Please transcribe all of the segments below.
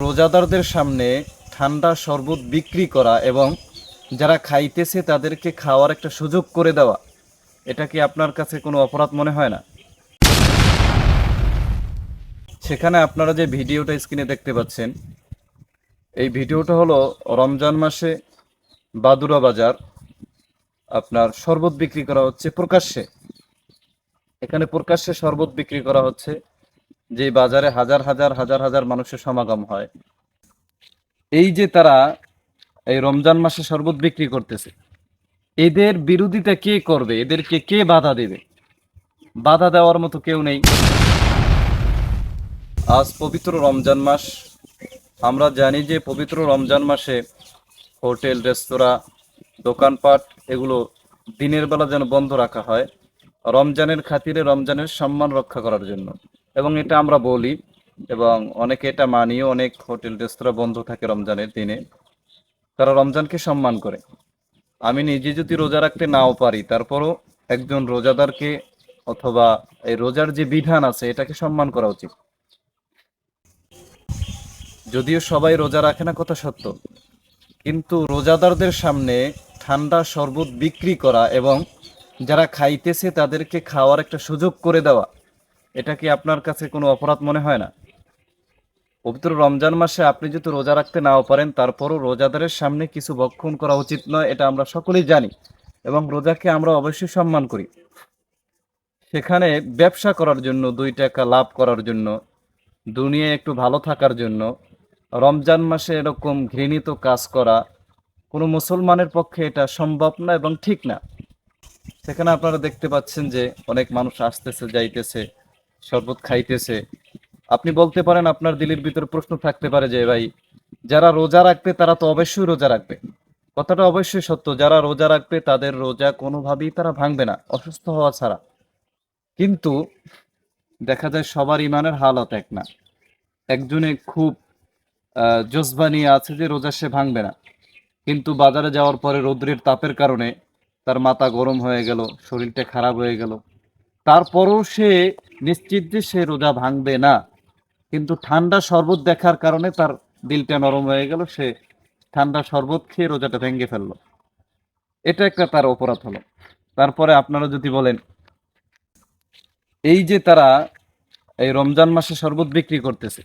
রোজাদারদের সামনে ঠান্ডা শরবত বিক্রি করা এবং যারা খাইতেছে তাদেরকে খাওয়ার একটা সুযোগ করে দেওয়া, এটা কি আপনার কাছে কোনো অপরাধ মনে হয় না? সেখানে আপনারা যে ভিডিওটা স্ক্রিনে দেখতে পাচ্ছেন, এই ভিডিওটা হলো রমজান মাসে বাদুরা বাজার আপনার শরবত বিক্রি করা হচ্ছে প্রকাশ্যে। এখানে প্রকাশ্যে শরবত বিক্রি করা হচ্ছে, যে বাজারে হাজার হাজার হাজার হাজার মানুষের সমাগম হয়। এই যে তারা এই রমজান মাসে শরবত বিক্রি করতেছে, এদের বিরোধিতা কে করবে? এদেরকে কে বাধা দেবে? বাধা দেওয়ার মতো কেউ নেই। আজ পবিত্র রমজান মাস। আমরা জানি যে পবিত্র রমজান মাসে হোটেল, রেস্তোরাঁ, দোকানপাট এগুলো দিনের বেলা যেন বন্ধ রাখা হয়, রমজানের খাতিরে, রমজানের সম্মান রক্ষা করার জন্য। এবং এটা আমরা বলি এবং অনেকে এটা মানিও। অনেক হোটেল, রেস্তোরাঁ বন্ধ থাকে রমজানের দিনে, তারা রমজানকে সম্মান করে। আমি নিজে যদি রোজা রাখতে নাও পারি, তারপরও একজন রোজাদারকে অথবা এই রোজার যে বিধান আছে এটাকে সম্মান করা উচিত। যদিও সবাই রোজা রাখে না, কথা সত্য, কিন্তু রোজাদারদের সামনে ঠান্ডা শরবত বিক্রি করা এবং যারা খাইতেছে তাদেরকে খাওয়ার একটা সুযোগ করে দেওয়া, এটা কি আপনার কাছে কোনো অপরাধ মনে হয় না? পবিত্র রমজান মাসে আপনি যদি রোজা রাখতে নাও পারেন, তারপরও রোজাদারের সামনে কিছু ভক্ষণ করা উচিত নয়, এটা আমরা সকলেই জানি এবং রোজাকে আমরা অবশ্যই সম্মান করি। সেখানে ব্যবসা করার জন্য, 2 টাকা লাভ করার জন্য, দুনিয়ায় একটু ভালো থাকার জন্য রমজান মাসে এরকম ঘৃণিত কাজ করা কোনো মুসলমানের পক্ষে এটা সম্ভব না এবং ঠিক না। সেখানে আপনারা দেখতে পাচ্ছেন যে অনেক মানুষ আসতেছে, যাইতেছে, শরবত খাইতেছে। আপনি বলতে পারেন, আপনার দিলের ভিতরে প্রশ্ন থাকতে পারে যে ভাই, যারা রোজা রাখবে তারা তো অবশ্যই রোজা রাখবে। কথাটা অবশ্যই সত্য, যারা রোজা রাখবে তাদের রোজা কোনোভাবেই তারা ভাঙবে না, অসুস্থ হওয়া ছাড়া। কিন্তু দেখা যায় সবার ইমানের হালত এক না। একজনে খুব জজবা নিয়ে আছে যে রোজা সে ভাঙবে না, কিন্তু বাজারে যাওয়ার পরে রৌদ্রের তাপের কারণে তার মাথা গরম হয়ে গেল, শরীরটা খারাপ হয়ে গেল, তারপরেও সে নিশ্চিত যে সে রোজা ভাঙবে না। কিন্তু ঠান্ডা শরবত দেখার কারণে তার দিলটা নরম হয়ে গেল, সে ঠান্ডা শরবত খেয়ে রোজাটা ভেঙে ফেললো। এটা একটা তার অপরাধ হলো। তারপরে আপনারা যদি বলেন, এই যে তারা এই রমজান মাসে শরবত বিক্রি করতেছে,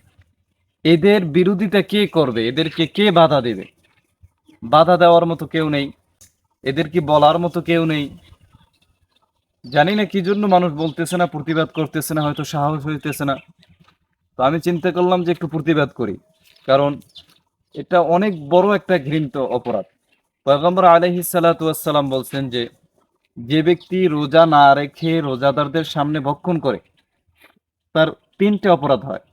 এদের বিরোধিতা কে করবে? এদেরকে কে বাধা দেবে? বাধা দেওয়ার মতো কেউ নেই, এদের কি বলার মতো কেউ নেই। জানি না কি জন্য মানুষ বলতেছে না, প্রতিবাদ করতেছে না, হয়তো সাহস হইতেছে না। তো আমি চিন্তা করলাম যে একটু প্রতিবাদ করি, কারণ এটা অনেক বড় একটা ঘৃণিত অপরাধ। পয়গম্বর আলাইহিস সালাতু ওয়াস সালাম বলছেন যে, যে ব্যক্তি রোজা না রেখে রোজাদারদের সামনে ভক্ষণ করে, তার 3টে অপরাধ হয়।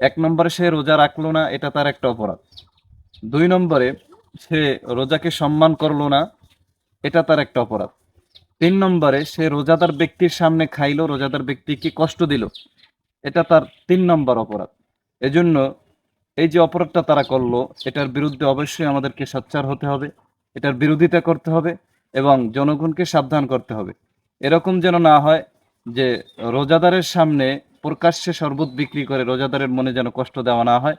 1 নম্বরে সে রোজা রাখলো না, এটা তার একটা অপরাধ। 2 নম্বরে সে রোজাকে সম্মান করলো না, এটা তার একটা অপরাধ। 3 নম্বরে সে রোজাদার ব্যক্তির সামনে খাইলো, রোজাদার ব্যক্তিকে কষ্ট দিল, এটা তার 3 নম্বর অপরাধ। এজন্য এই যে অপরাধটা তারা করলো, এটার বিরুদ্ধে অবশ্যই আমাদেরকে সোচ্চার হতে হবে, এটার বিরোধিতা করতে হবে এবং জনগণকে সাবধান করতে হবে। এরকম যেন না হয় যে রোজাদারের সামনে প্রকাশ্যে শরবত বিক্রি করে রোজাদারের মনে যেন কষ্ট দেওয়া না হয়।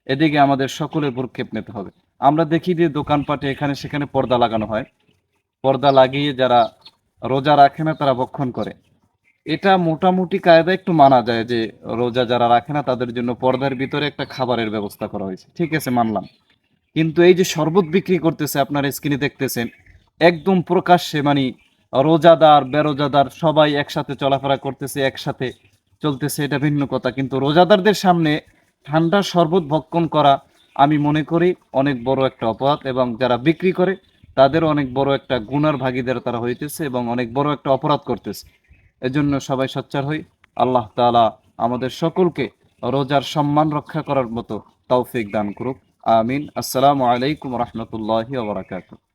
এদিকে আমাদের সকলের ভ্রুক্ষেপ নিতে হবে। আমরা দেখি যে দোকানপাটে এখানে সেখানে পর্দা লাগানো হয়, পর্দা লাগিয়ে যারা রোজা রাখে না তারা ভক্ষণ করে। এটা মোটামুটি কায়দা একটু মানা যায় যে রোজা যারা রাখে না তাদের জন্য পর্দার ভিতরে একটা খাবারের ব্যবস্থা করা হয়েছে, ঠিক আছে, মানলাম। কিন্তু এই যে শরবত বিক্রি করতেছে, আপনারা স্ক্রিনে দেখতেছেন, একদম প্রকাশ্যে, মানে রোজাদার বেরোজাদার সবাই একসাথে চলাফেরা করতেছে, একসাথে চলতেছে, এটা ভিন্ন কথা, কিন্তু রোজাদারদের সামনে ঠান্ডা শরবত ভক্ষণ করা আমি মনে করি অনেক বড় একটা অপরাধ, এবং যারা বিক্রি করে তাদেরও অনেক বড় একটা গুনার ভাগীদার তারা হইতেছে এবং অনেক বড় একটা অপরাধ করতেছে। এজন্য সবাই সোচ্চার হই। আল্লাহ তাআলা আমাদের সকলকে রোজার সম্মান রক্ষা করার মতো তৌফিক দান করুক। আমিন। আসসালামু আলাইকুম রহমতুল্লাহি ওয়া বারাকাতুহু।